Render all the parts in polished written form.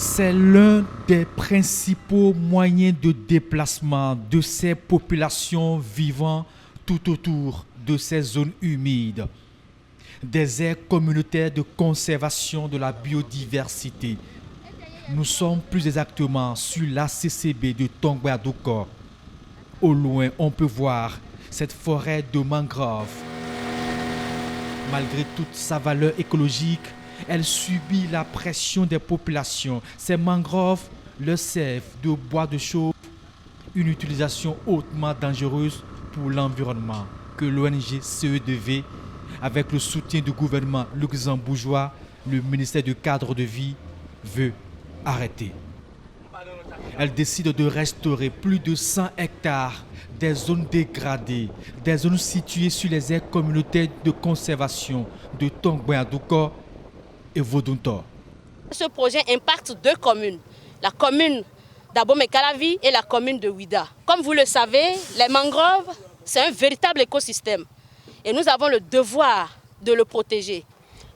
C'est l'un des principaux moyens de déplacement de ces populations vivant tout autour de ces zones humides. Des aires communautaires de conservation de la biodiversité. Nous sommes plus exactement sur l'ACCB de Tongba-Douko. Au loin, on peut voir cette forêt de mangroves. Malgré toute sa valeur écologique, elle subit la pression des populations. Ces mangroves leur servent de bois de chauffe, une utilisation hautement dangereuse pour l'environnement que l'ONG CEDV, avec le soutien du gouvernement luxembourgeois, le ministère du cadre de vie, veut arrêter. Elle décide de restaurer plus de 100 hectares des zones dégradées, des zones situées sur les aires communautaires de conservation de Tongba-Douko et Vodunto. Ce projet impacte deux communes, la commune d'Abomey-Calavi et la commune de Ouidah. Comme vous le savez, les mangroves, c'est un véritable écosystème et nous avons le devoir de le protéger.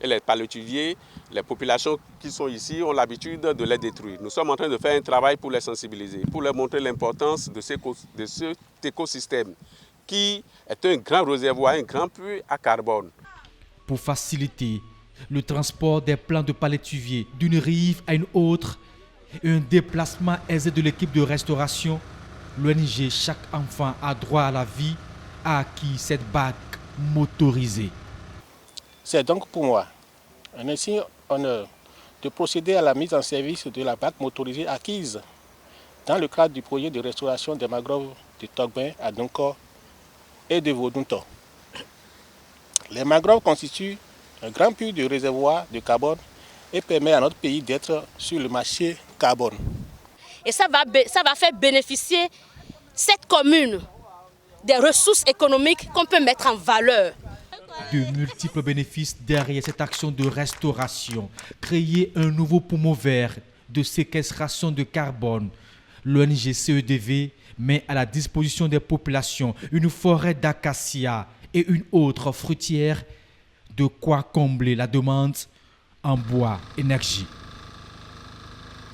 Et les palétuviers, les populations qui sont ici ont l'habitude de les détruire. Nous sommes en train de faire un travail pour les sensibiliser, pour leur montrer l'importance de cet écosystème qui est un grand réservoir, un grand puits à carbone. Pour faciliter le transport des plants de palétuviers d'une rive à une autre et un déplacement aisé de l'équipe de restauration, l'ONG Chaque enfant a droit à la vie a acquis cette bague motorisée. C'est donc pour moi un insigne honneur de procéder à la mise en service de la bague motorisée acquise dans le cadre du projet de restauration des mangroves de Tongba-Douko et de Vodunto. Les mangroves constituent un grand puits de réservoir de carbone et permet à notre pays d'être sur le marché carbone. Et ça va faire bénéficier cette commune des ressources économiques qu'on peut mettre en valeur. De multiples bénéfices derrière cette action de restauration. Créer un nouveau poumon vert de séquestration de carbone. L'ONG CEDV met à la disposition des populations une forêt d'acacia et une autre fruitière, de quoi combler la demande en bois énergie.